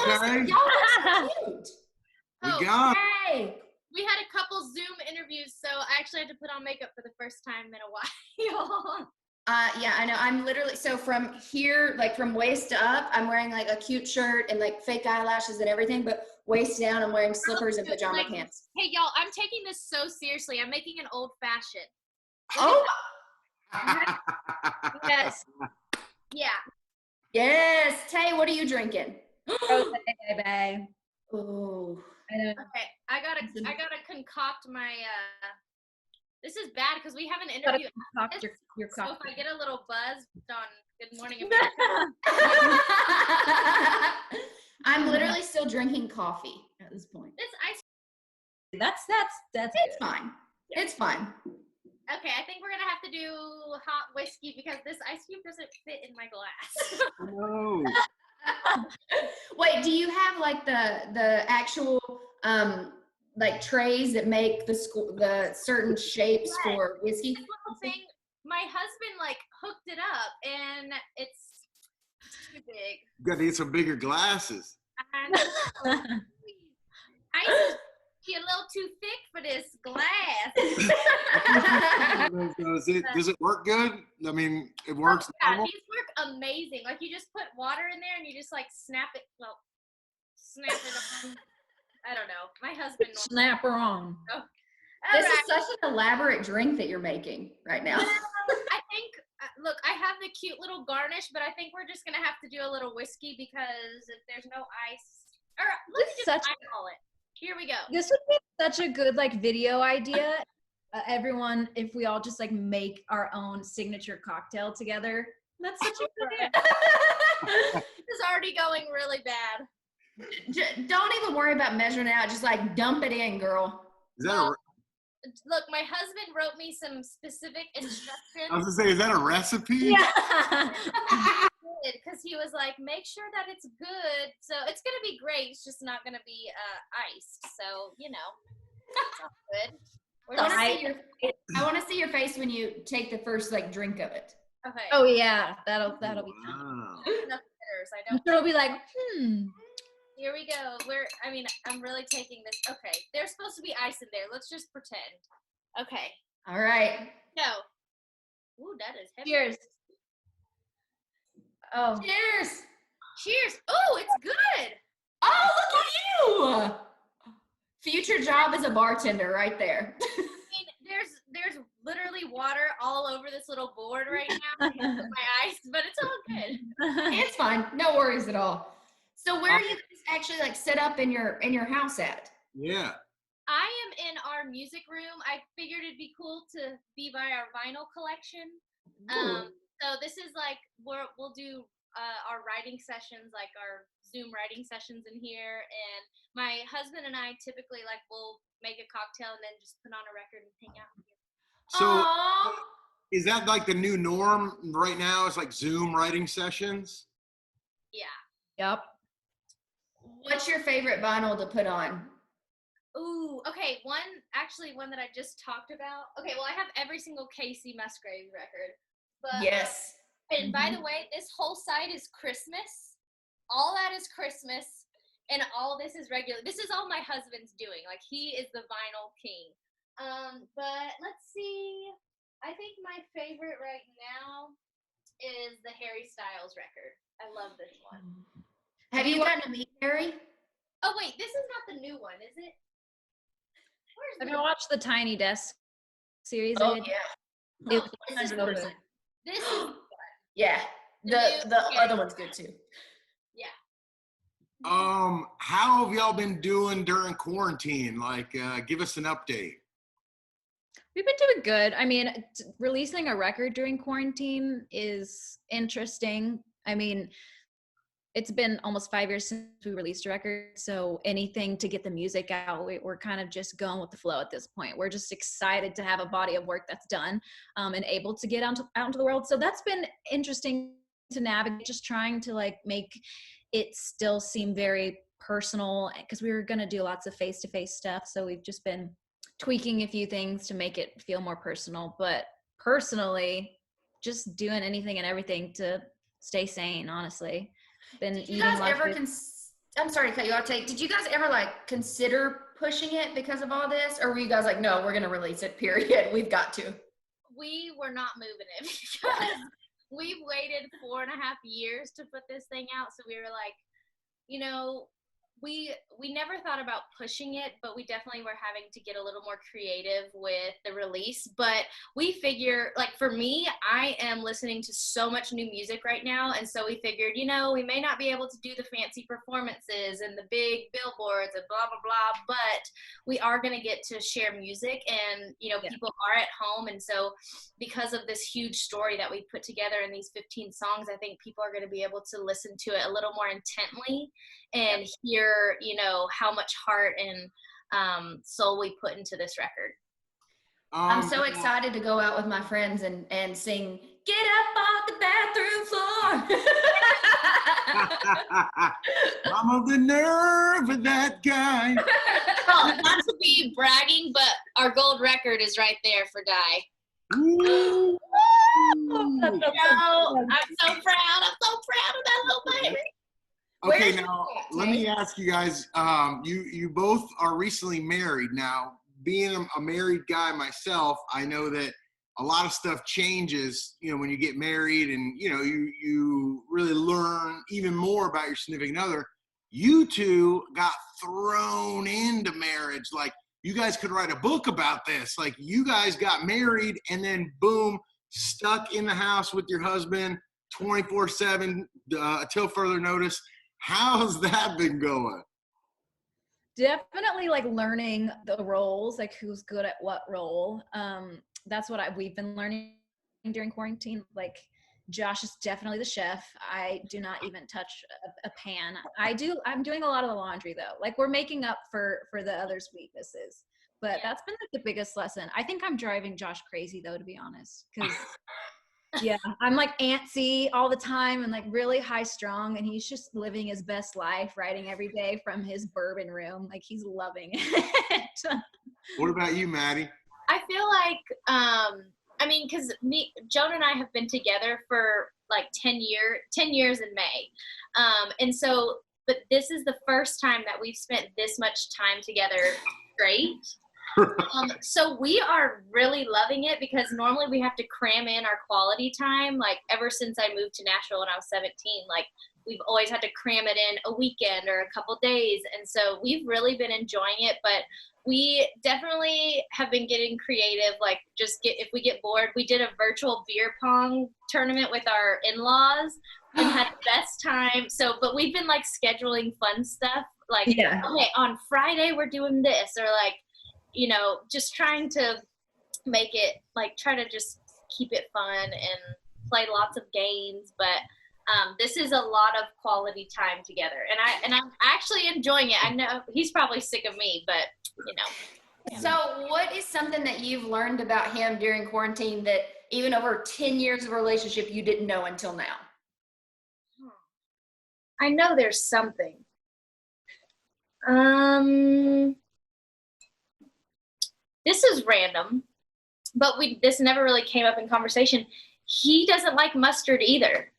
Okay. Y'all are so cute. We got Hey. We had a couple Zoom interviews, so I actually had to put on makeup for the first time in a while. Yeah, I know. I'm literally, so from here, like from waist up, I'm wearing like a cute shirt and like fake eyelashes and everything, but waist down, I'm wearing slippers and pajama pants. Hey, y'all, I'm taking this so seriously. I'm making an old fashioned. Oh, Yes. Yeah. yes. Tay, what are you drinking? Rose, baby. Oh, I know. Okay, I gotta concoct my, this is bad because we have an interview. Concoct your So if coffee. I get a little buzzed on Good Morning America. I'm literally still drinking coffee at this point. This ice. That's It's fine. It's fine. Okay, I think we're gonna have to do hot whiskey because this ice cube doesn't fit in my glass. no. Wait, do you have like the actual like trays that make the certain shapes for whiskey? This little thing, my husband like hooked it up and it's too big. You gotta get some bigger glasses. And ice is a little too thick for this glass. Does it work good? I mean, it works. Yeah, normal? these work amazing. Like you just put water in there and you just like snap it. Well, snap it on. I don't know. My husband. Snap her on. This is such an elaborate drink that you're making right now. I think, look, I have the cute little garnish, but I think we're just going to have to do a little whiskey because if there's no ice, or let's just eyeball it. Here we go. This would be such a good like video idea. Everyone, if we all just like make our own signature cocktail together. That's such a good idea. This is already going really bad. Don't even worry about measuring it out. Just like dump it in, girl. Is that Look, my husband wrote me some specific instructions. I was gonna say, is that a recipe? Yeah. Because he was like, make sure that it's good. So it's gonna be great. It's just not gonna be iced. So you know, it's all good. I want to see your face when you take the first like drink of it. Okay. Oh yeah, that'll be fun. Wow. Enough bitters. I I'm don't. sure it'll be like, Here we go. I'm really taking this. Okay. There's supposed to be ice in there. Let's just pretend. Okay. All right. Go. Ooh, that is heavy. cheers. Oh, Cheers. Cheers. Oh, it's good. Oh, look at you. Future job as a bartender right there. I mean, there's literally water all over this little board right now. Because of my ice, but it's all good. It's fine. No worries at all. So where are you guys actually like set up in your house at? Yeah. I am in our music room. I figured it'd be cool to be by our vinyl collection. So this is like we'll do our writing sessions, like our Zoom writing sessions in here. And my husband and I typically like we'll make a cocktail and then just put on a record and hang out here. So Aww. is that like the new norm right now? It's like Zoom writing sessions? Yeah. yep. What's your favorite vinyl to put on? Ooh, okay. One that I just talked about. Okay, well, I have every single Casey Musgraves record. But, Yes. And by the way, this whole side is Christmas. All that is Christmas, and all this is regular. This is all my husband's doing. Like, he is the vinyl king. But let's see. I think my favorite right now is the Harry Styles record. I love this one. Have you gotten to meet Carrie? Oh, wait, this is not the new one, is it? Where's Have the you watched the Tiny Desk series? Oh I did? yeah. It was this is 100%. This is Yeah. The other one's good too. yeah. How have y'all been doing during quarantine? Like, give us an update. We've been doing good. I mean, releasing a record during quarantine is interesting. I mean, it's been almost 5 years since we released a record, so anything to get the music out, we're kind of just going with the flow at this point. We're just excited to have a body of work that's done and able to get out into the world. So that's been interesting to navigate, just trying to like make it still seem very personal because we were going to do lots of face-to-face stuff. So we've just been tweaking a few things to make it feel more personal. But personally, just doing anything and everything to stay sane, honestly. Did you guys ever I'm sorry to cut you off, Tate. Did you guys ever like consider pushing it because of all this? Or were you guys like, no, we're gonna release it, period. We've got to. We were not moving it because we've waited 4.5 years to put this thing out. So we were like, you know, we never thought about pushing it, but we definitely were having to get a little more creative with the release. But we figure, like for me, I am listening to so much new music right now, and so we figured, you know, we may not be able to do the fancy performances and the big billboards and blah blah blah, but we are going to get to share music, and you know, people are at home, and so because of this huge story that we put together in these 15 songs, I think people are going to be able to listen to it a little more intently and hear, you know, how much heart and soul we put into this record. I'm so excited to go out with my friends and sing "Get Up Off the Bathroom Floor." I'm of the nerve of that guy. Well, not to be bragging, but our gold record is right there for Dye. Ooh. I'm so proud. I'm so proud of that little baby. Okay, now let me ask you guys. You both are recently married. Now, being a married guy myself, I know that a lot of stuff changes. You know, when you get married, and you know, you really learn even more about your significant other. You two got thrown into marriage. Like, you guys could write a book about this. Like, you guys got married, and then boom, stuck in the house with your husband 24/7 until further notice. How's that been going? Definitely like learning the roles, like who's good at what role. That's what we've been learning during quarantine. Like Josh is definitely the chef. I do not even touch a pan. I'm doing a lot of the laundry though. Like we're making up for the other's weaknesses. But that's been like the biggest lesson. I think I'm driving Josh crazy though, to be honest, because yeah, I'm like antsy all the time and like really high strung, and he's just living his best life, writing every day from his bourbon room. Like he's loving it. What about you, Maddie? I feel like, I mean, because Joan and I have been together for like 10 years in May. And so, but this is the first time that we've spent this much time together straight. So we are really loving it, because normally we have to cram in our quality time. Like ever since I moved to Nashville when I was 17, like we've always had to cram it in a weekend or a couple days. And so we've really been enjoying it, but we definitely have been getting creative. Like if we get bored, we did a virtual beer pong tournament with our in-laws and had the best time. So, but we've been like scheduling fun stuff. Like, okay, on Friday we're doing this, or like, you know, just trying to make it like, try to just keep it fun and play lots of games. But this is a lot of quality time together, and I'm actually enjoying it. I know he's probably sick of me, but you know. So what is something that you've learned about him during quarantine that even over 10 years of a relationship you didn't know until now? I know there's something. This is random, but this never really came up in conversation. He doesn't like mustard either.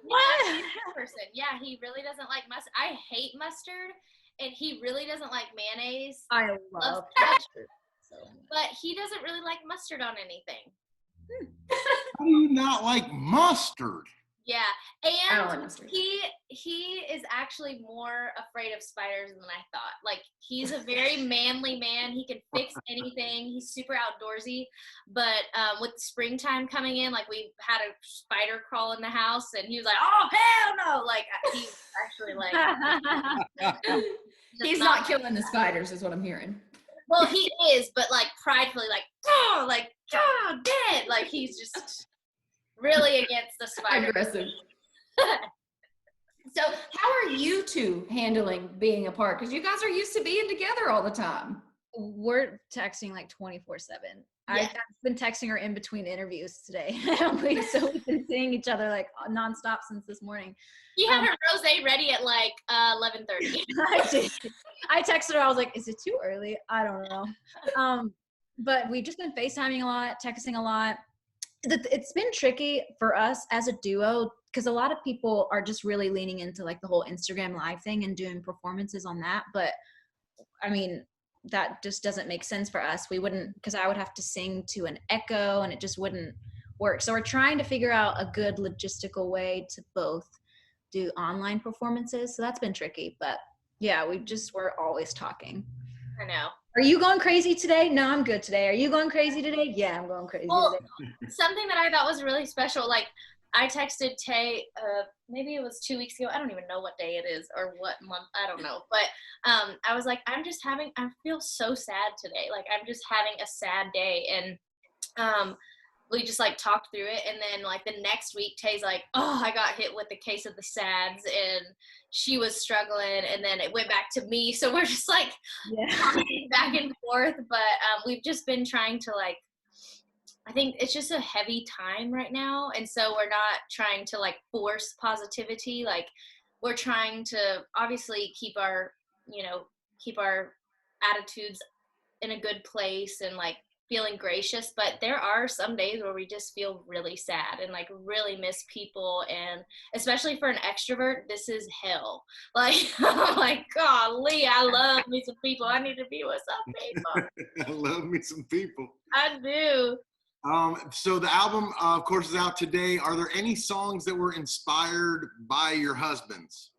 What? Person. Yeah, he really doesn't like mustard. I hate mustard, and he really doesn't like mayonnaise. I love mustard. But he doesn't really like mustard on anything. How do you not like mustard? Yeah, I don't and like mustard. he is actually more afraid of spiders than I thought. Like, he's a very manly man. He can fix anything. He's super outdoorsy. But with springtime coming in, like, we had a spider crawl in the house, and he was like, "Oh hell no!" Like, he's actually like, he's not killing the spiders, is what I'm hearing. Well, he is, but like pridefully, like, oh, dead. Like, he's just really against the spider. Aggressive. So how are you two handling being apart? Because you guys are used to being together all the time. We're texting like 24/7. Yeah. I've been texting her in between interviews today. So we've been seeing each other like nonstop since this morning. He had her rosé ready at like 11:30. I did. I texted her. I was like, "Is it too early? I don't know." But we've just been FaceTiming a lot, texting a lot. It's been tricky for us as a duo because a lot of people are just really leaning into like the whole Instagram live thing and doing performances on that. But I mean, that just doesn't make sense for us. We wouldn't, because I would have to sing to an echo and it just wouldn't work. So we're trying to figure out a good logistical way to both do online performances. So that's been tricky, but yeah, we're always talking. I know. Are you going crazy today? No, I'm good today. Are you going crazy today? Yeah, I'm going crazy today. Something that I thought was really special, like I texted Tay, maybe it was 2 weeks ago. I don't even know what day it is or what month. I don't know. But I was like, I feel so sad today. Like, I'm just having a sad day. And we just, like, talked through it. And then, like, the next week, Tay's like, oh, I got hit with the case of the SADS. And she was struggling. And then it went back to me. So we're just, like, talking back and forth. But we've just been trying to, like, I think it's just a heavy time right now. And so we're not trying to like force positivity. Like we're trying to obviously keep our attitudes in a good place and like feeling gracious. But there are some days where we just feel really sad and like really miss people. And especially for an extrovert, this is hell. Like, I'm like, golly, I love me some people. I need to be with some people. I love me some people. I do. So the album, of course, is out today. Are there any songs that were inspired by your husbands?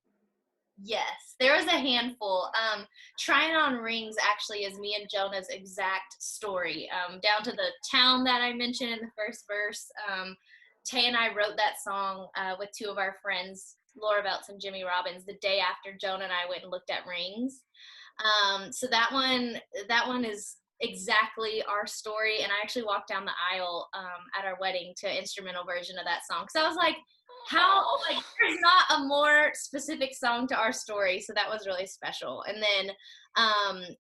Yes, there was a handful. Trying on Rings actually is me and Jonah's exact story. Down to the town that I mentioned in the first verse. Tay and I wrote that song with two of our friends, Laura Belts and Jimmy Robbins, the day after Jonah and I went and looked at Rings. So that one is exactly our story, and I actually walked down the aisle at our wedding to an instrumental version of that song. So I was like, there's not a more specific song to our story, so that was really special. And then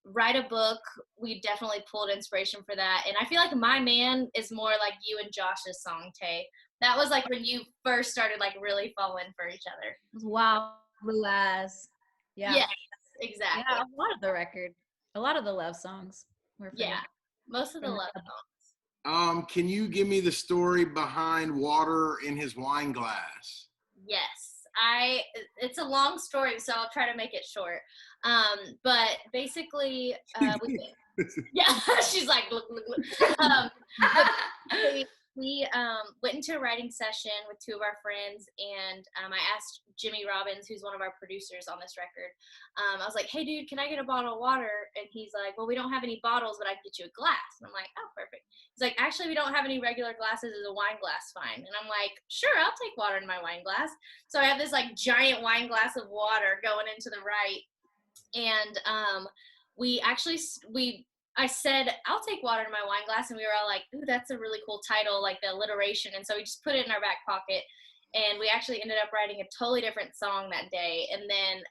write a book, we definitely pulled inspiration for that. And I feel like My Man is more like you and Josh's song, Tay. That was like when you first started like really falling for each other. Wow, blue eyes. Yeah. Yes, exactly. Yeah, a lot of the love songs. Most of the love songs. Can you give me the story behind Water in His Wine Glass? Yes, it's a long story, so I'll try to make it short. But basically, she's like, look. We went into a writing session with two of our friends, and I asked Jimmy Robbins, who's one of our producers on this record, I was like, hey, dude, can I get a bottle of water? And he's like, well, we don't have any bottles, but I can get you a glass. And I'm like, oh, perfect. He's like, actually, we don't have any regular glasses. Is a wine glass fine? And I'm like, sure, I'll take water in my wine glass. So I have this, like, giant wine glass of water going into the right. And I said, I'll take water in my wine glass. And we were all like, ooh, that's a really cool title, like the alliteration. And so we just put it in our back pocket. And we actually ended up writing a totally different song that day. And then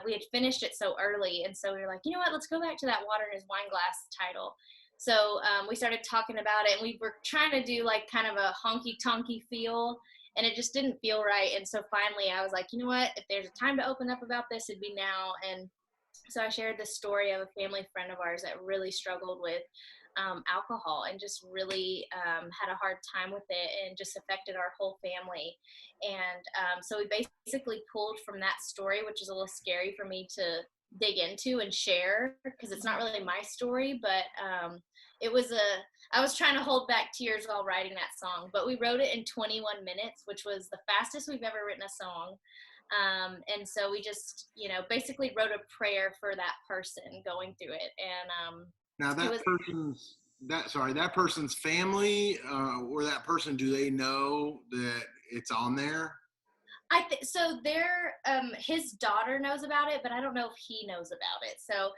we had finished it so early. And so we were like, you know what, let's go back to that Water in His Wine Glass title. So we started talking about it. And we were trying to do like kind of a honky-tonky feel. And it just didn't feel right. And so finally I was like, you know what, if there's a time to open up about this, it'd be now. And so I shared this story of a family friend of ours that really struggled with alcohol and just really had a hard time with it and just affected our whole family. And so we basically pulled from that story, which is a little scary for me to dig into and share because it's not really my story, but I was trying to hold back tears while writing that song. But we wrote it in 21 minutes, which was the fastest we've ever written a song. And so we just, basically wrote a prayer for that person going through it. And now that person's family or that person, do they know that it's on there? So his daughter knows about it, but I don't know if he knows about it. So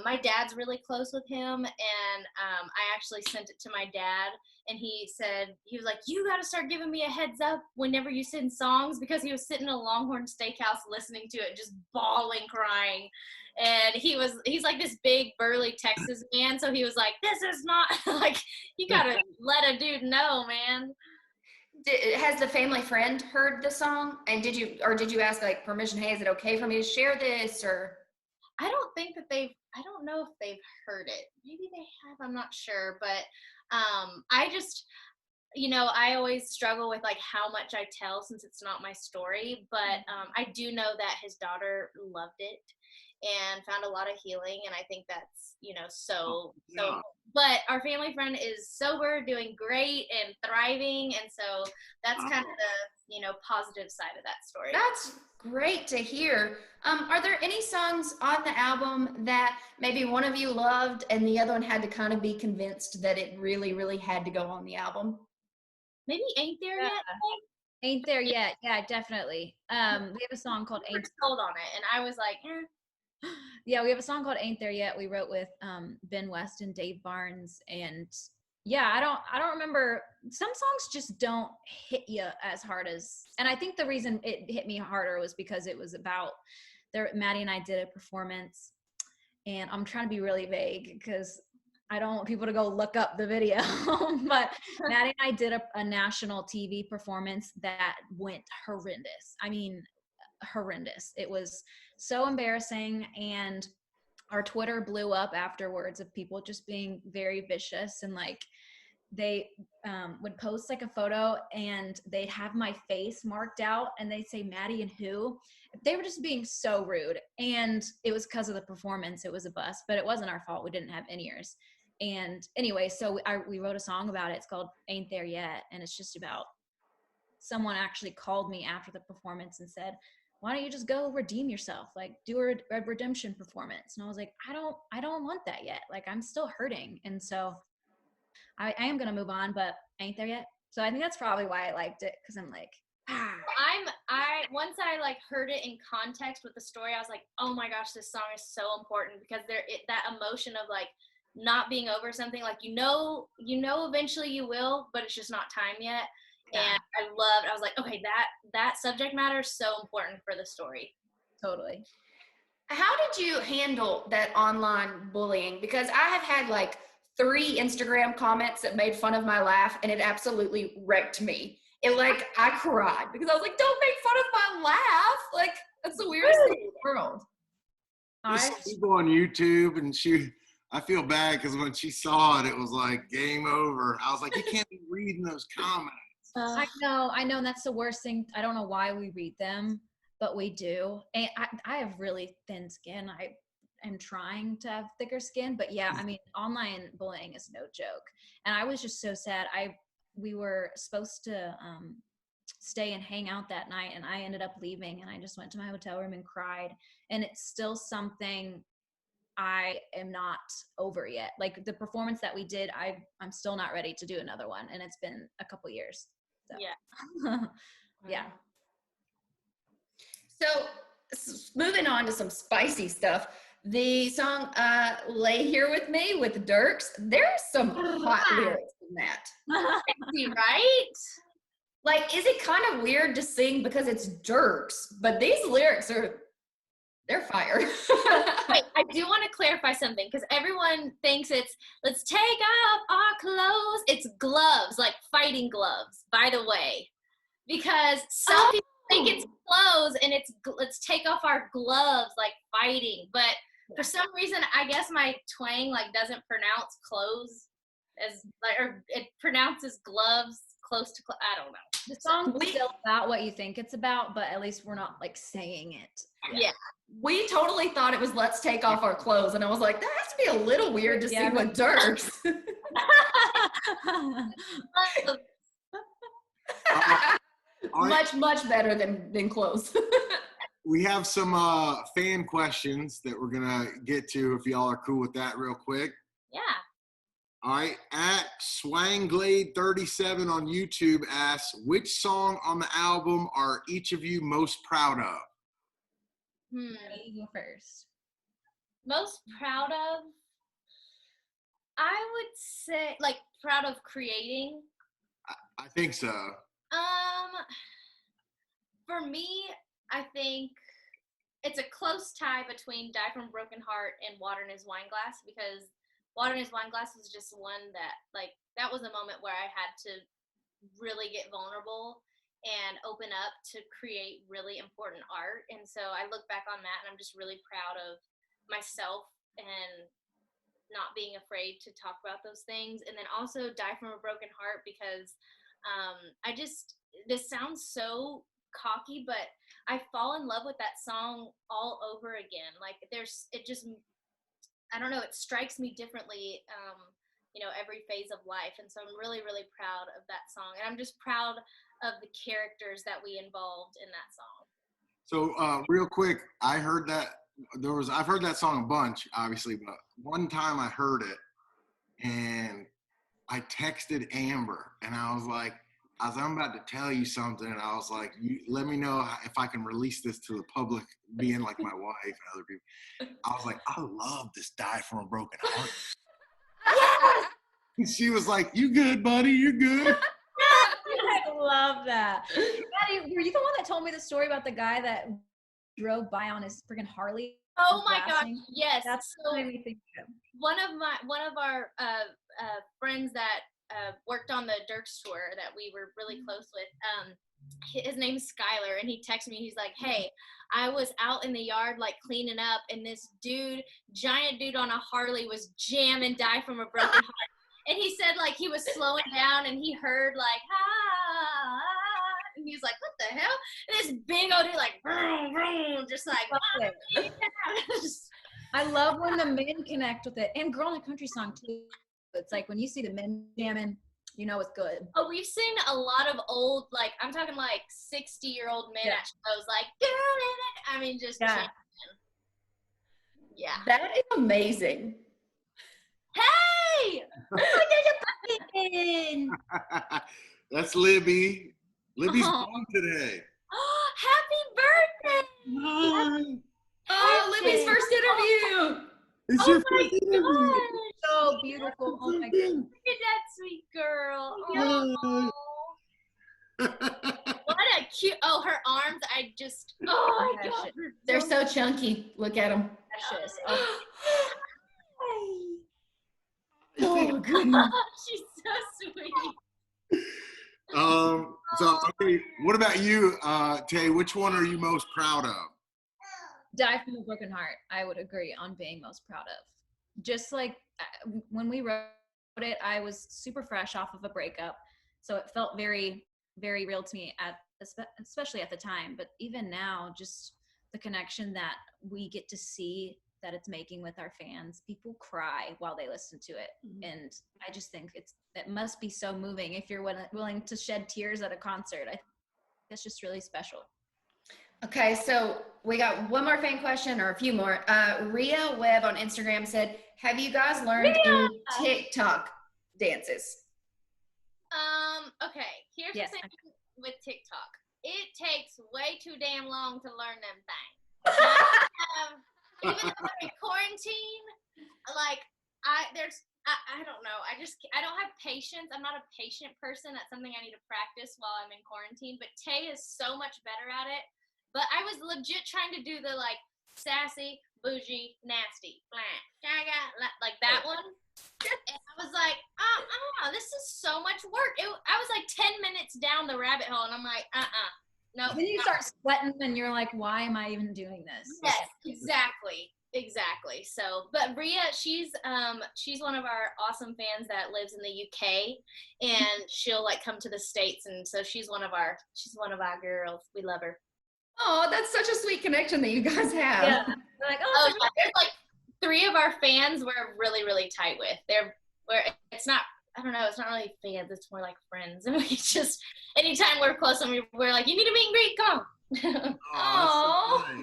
my dad's really close with him, and I actually sent it to my dad, and he was like, you got to start giving me a heads up whenever you send songs, because he was sitting in a Longhorn Steakhouse listening to it, just bawling, crying. And he's like this big burly Texas man, so he was like, this is not like, you got to let a dude know, man. Has the family friend heard the song? And did you ask like permission? Hey, is it okay for me to share this? Or I don't know if they've heard it. Maybe they have, I'm not sure. But you know, I always struggle with like how much I tell since it's not my story, but I do know that his daughter loved it and found a lot of healing, and I think that's, you know, so but our family friend is sober, doing great and thriving, and so that's kind of the, you know, positive side of that story. That's great to hear. Are there any songs on the album that maybe one of you loved and the other one had to kind of be convinced that it really, really had to go on the album? Maybe Ain't There Yet? Ain't There Yet. Yeah, definitely. We have a song called Ain't Sold on it, and I was like, Yeah, we have a song called Ain't There Yet. We wrote with Ben West and Dave Barnes. And yeah, I don't remember. Some songs just don't hit you as hard as, and I think the reason it hit me harder was because it was about Maddie and I did a performance, and I'm trying to be really vague because I don't want people to go look up the video, but Maddie and I did a national TV performance that went horrendous. I mean, horrendous. It was so embarrassing, and our Twitter blew up afterwards of people just being very vicious, and like they would post like a photo and they'd have my face marked out and they'd say Maddie and who. They were just being so rude, and it was because of the performance. It was a bust, but it wasn't our fault. We didn't have in-ears. And anyway, so we wrote a song about it. It's called Ain't There Yet, and it's just about someone actually called me after the performance and said, why don't you just go redeem yourself? Like, do a redemption performance. And I was like, I don't want that yet. Like, I'm still hurting. And so I am going to move on, but Ain't There Yet. So I think that's probably why I liked it. Cause I'm like, once I like heard it in context with the story, I was like, oh my gosh, this song is so important, because that emotion of like not being over something, like, you know, eventually you will, but it's just not time yet. And I was like, okay, that subject matter is so important for the story. Totally. How did you handle that online bullying? Because I have had like 3 Instagram comments that made fun of my laugh, and it absolutely wrecked me. It like, I cried because I was like, don't make fun of my laugh. Like, that's the weirdest thing in the world. There's some people on YouTube, and I feel bad because when she saw it, it was like game over. I was like, you can't be reading those comments. I know, and that's the worst thing. I don't know why we read them, but we do. And I have really thin skin. I am trying to have thicker skin, but yeah, I mean, online bullying is no joke. And I was just so sad. We were supposed to stay and hang out that night, and I ended up leaving, and I just went to my hotel room and cried. And it's still something I am not over yet. Like the performance that we did, I'm still not ready to do another one, and it's been a couple years. So. Yeah. Yeah. So moving on to some spicy stuff, the song Lay Here With Me with Dierks, there's some hot lyrics in that. Right? Like, is it kind of weird to sing because it's Dierks, but these lyrics they're fire. Wait, I do want to clarify something, because everyone thinks it's let's take off our clothes. It's gloves, like fighting gloves, by the way, because some people think it's clothes and it's let's take off our gloves, like fighting. But for some reason, I guess my twang like doesn't pronounce clothes as like, or it pronounces gloves close to I don't know. The song's still about what you think it's about, but at least we're not like saying it. Yeah. We totally thought it was let's take off our clothes, and I was like, that has to be a little weird to sing with Dierks. Much better than clothes. We have some fan questions that we're gonna get to if y'all are cool with that real quick. Yeah. All right, at Swangglade37 on YouTube asks, which song on the album are each of you most proud of? You first. Most proud of? I would say, like, proud of creating. I think so. For me, I think it's a close tie between Die from a Broken Heart and Water in His Wineglass, because Water in His Wineglass was just one that, like, that was a moment where I had to really get vulnerable and open up to create really important art. And so I look back on that and I'm just really proud of myself and not being afraid to talk about those things. And then also Die from a Broken Heart, because This sounds so cocky, but I fall in love with that song all over again. Like I don't know, it strikes me differently, every phase of life. And so I'm really, really proud of that song. And I'm just proud of the characters that we involved in that song. So real quick, I've heard that song a bunch, obviously, but one time I heard it and I texted Amber and I was like, I'm about to tell you something, and I was like, let me know if I can release this to the public, being like my wife and other people. I was like, I love this Die from a Broken Heart. And she was like, you good, buddy, you're good. I love that. Maddie, were you the one that told me the story about the guy that drove by on his freaking Harley? Oh my gosh, yes. That's what made me think of. One of our friends that worked on the Dierks tour that we were really close with, his name's Skylar, and he texted me, he's like, hey, I was out in the yard like cleaning up, and this giant dude on a Harley was jamming Die from a Broken Heart. And he said like he was slowing down and he heard like and he was like, what the hell? And this big old dude like vroom, vroom, just like I love when the men connect with it, and Girl in the Country song too. It's like when you see the men jamming, you know it's good. Oh, we've seen a lot of old, like, I'm talking like 60-year-old men at shows, like, I mean, just jamming. Yeah. That is amazing. Hey! That's Libby. Libby's born today. Happy birthday! Oh, Libby's first interview. It's your first interview. So beautiful. Oh my God. Look at that sweet girl. Oh. What a cute, her arms, oh my God. They're so chunky. Look at them. Precious. Oh, goodness. She's so sweet. So, okay, what about you, Tay? Which one are you most proud of? Die from a Broken Heart, I would agree on being most proud of. Just like when we wrote it, I was super fresh off of a breakup. So it felt very, very real to me, especially at the time. But even now, just the connection that we get to see that it's making with our fans. People cry while they listen to it. Mm-hmm. And I just think it must be so moving if you're willing to shed tears at a concert. I think it's just really special. Okay, so we got one more fan question, or a few more. Rhea Webb on Instagram said, have you guys learned any TikTok dances? Okay, here's the thing with TikTok. It takes way too damn long to learn them things. Even though I'm in quarantine, like, I don't know. I don't have patience. I'm not a patient person. That's something I need to practice while I'm in quarantine. But Tay is so much better at it. But I was legit trying to do the, like, sassy, bougie, nasty, blank, like that one. And I was like, this is so much work. I was like 10 minutes down the rabbit hole, and I'm like, no. Then you start sweating, and you're like, why am I even doing this? Yes, exactly. So, but Rhea, she's one of our awesome fans that lives in the UK, and she'll like come to the States, and so she's one of our girls. We love her. Oh, that's such a sweet connection that you guys have. Yeah. We're like, there's like 3 of our fans we're really, really tight with. It's not really fans, it's more like friends. And we just, anytime we're close, and we're like, you need to meet and greet, come. Oh, that's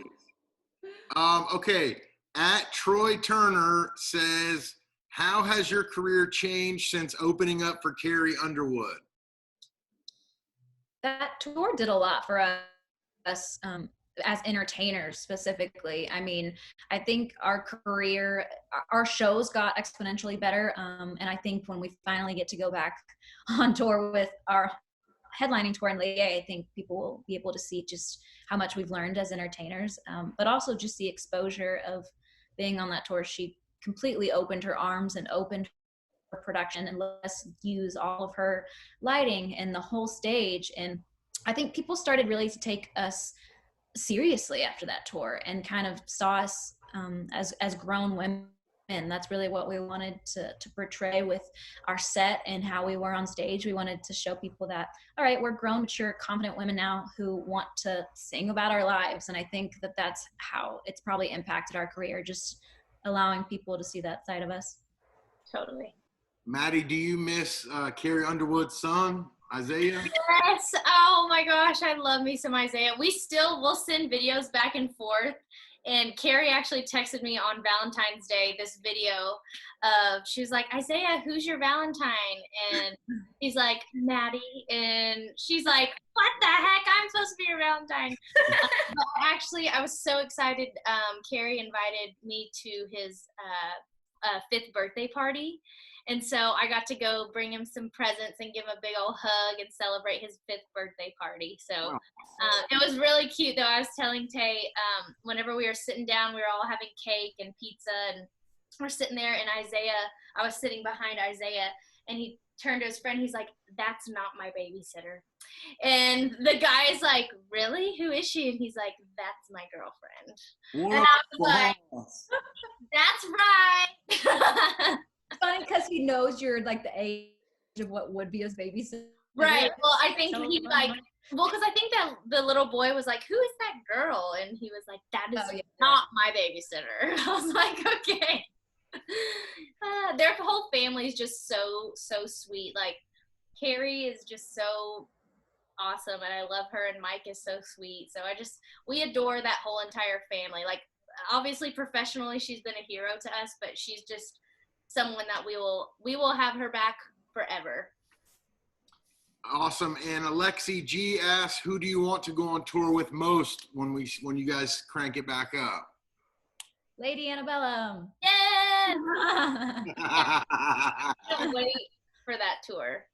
so nice. Okay, at Troy Turner says, how has your career changed since opening up for Carrie Underwood? That tour did a lot for us as entertainers specifically. I mean, I think our shows got exponentially better. And I think when we finally get to go back on tour with our headlining tour in late, I think people will be able to see just how much we've learned as entertainers, but also just the exposure of being on that tour. She completely opened her arms and opened her production and let us use all of her lighting and the whole stage. And I think people started really to take us seriously after that tour and kind of saw us as grown women And that's really what we wanted to portray with our set and how we were on stage. We wanted to show people that, all right, we're grown, mature, confident women now who want to sing about our lives. And I think that that's how it's probably impacted our career, just allowing people to see that side of us. Totally. Maddie, do you miss Carrie Underwood's son, Isaiah? Yes. Oh my gosh, I love me some Isaiah. We'll send videos back and forth. And Carrie actually texted me on Valentine's Day this video of, she was like, Isaiah, who's your Valentine? And he's like, Maddie. And she's like, what the heck? I'm supposed to be your Valentine. But actually, I was so excited. Carrie invited me to his 5th birthday party. And so I got to go bring him some presents and give him a big old hug and celebrate his 5th birthday party. So it was really cute, though. I was telling Tay, whenever we were sitting down, we were all having cake and pizza, and we're sitting there, and I was sitting behind Isaiah, and he turned to his friend. He's like, that's not my babysitter. And the guy's like, really? Who is she? And he's like, that's my girlfriend. What? And I was like, that's right. Funny because he knows you're like the age of what would be his babysitter. Right. Well, I think he's like, because I think that the little boy was like, who is that girl? And he was like, that is not my babysitter. I was like, okay. Their whole family is just so sweet. Like, Carrie is just so awesome, and I love her, and Mike is so sweet. So we adore that whole entire family. Like, obviously professionally she's been a hero to us, but she's just someone that we will have her back forever. Awesome. And Alexi G asks, who do you want to go on tour with most when you guys crank it back up? Lady Annabella. Yeah. Can't wait for that tour.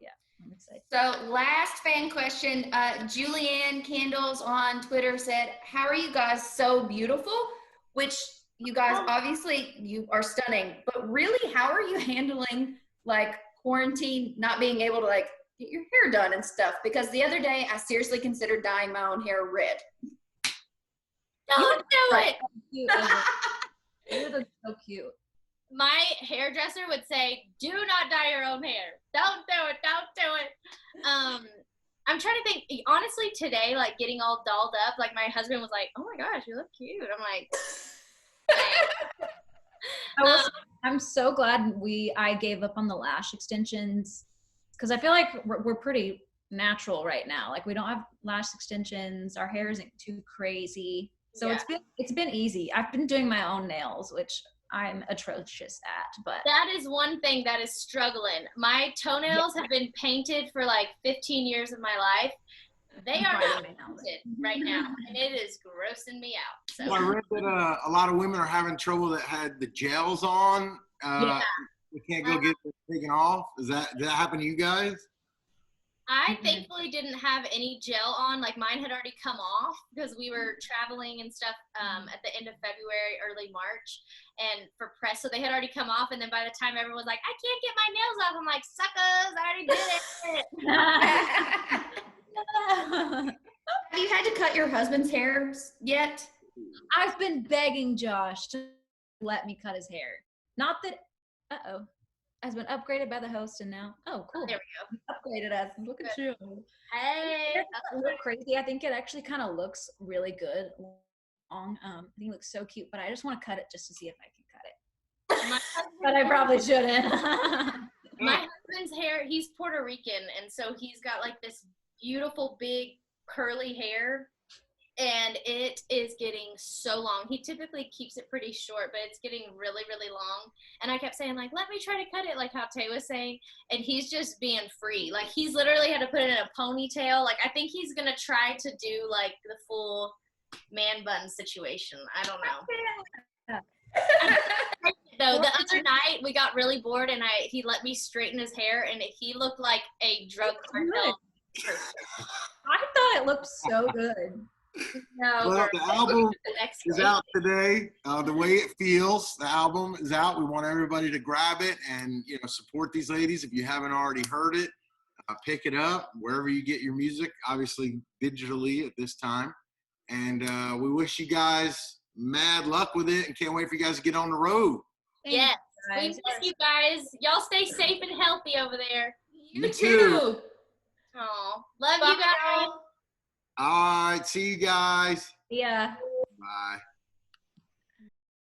Yeah, I'm excited. So last fan question, Julianne Candles on Twitter said, how are you guys so beautiful? Which you guys, obviously you are stunning, but really, how are you handling like quarantine, not being able to like get your hair done and stuff? Because the other day I seriously considered dyeing my own hair red. Don't do it. You look so cute. My hairdresser would say, do not dye your own hair. Don't do it. Don't do it. I'm trying to think, honestly, today, like getting all dolled up, like my husband was like, oh my gosh, you look cute. I'm like, I'm so glad I gave up on the lash extensions, because I feel like we're pretty natural right now. Like, we don't have lash extensions. Our hair isn't too crazy. So it's been easy. I've been doing my own nails, which I'm atrocious at, but that is one thing that is struggling. My toenails have been painted for like 15 years of my life. They are not painted right now, and it is grossing me out. So. Well, I read that a lot of women are having trouble that had the gels on. They can't go get it taken off. Did that happen to you guys? I thankfully didn't have any gel on. Like, mine had already come off because we were traveling and stuff at the end of February, early March, and for press. So they had already come off. And then by the time everyone was like, I can't get my nails off, I'm like, suckers, I already did it. Have you had to cut your husband's hair yet? I've been begging Josh to let me cut his hair. Not that, has been upgraded by the host, and now, oh, cool. There we go. Upgraded us. Look at you. Hey. It's a little crazy. I think it actually kind of looks really good long. I think it looks so cute, but I just want to cut it just to see if I can cut it. But I probably shouldn't. My husband's hair, he's Puerto Rican, and so he's got like this beautiful, big, curly hair, and it is getting so long. He typically keeps it pretty short, but it's getting really, really long. And I kept saying, like, let me try to cut it, like how Tay was saying, and he's just being free. Like, he's literally had to put it in a ponytail. Like, I think he's going to try to do, like, the full man bun situation. I don't know. Though the other night we got really bored, and he let me straighten his hair, and he looked like a drug cartel. I thought it looked so good. No, well, the album is out today. The Way It Feels, the album is out. We want everybody to grab it and support these ladies. If you haven't already heard it, pick it up wherever you get your music. Obviously digitally at this time, and we wish you guys mad luck with it, and can't wait for you guys to get on the road. Yes. We guys. miss you guys. Y'all stay safe and healthy over there. You too. Oh, love Bye, you guys. y'all. All right, see you guys. Yeah. Bye.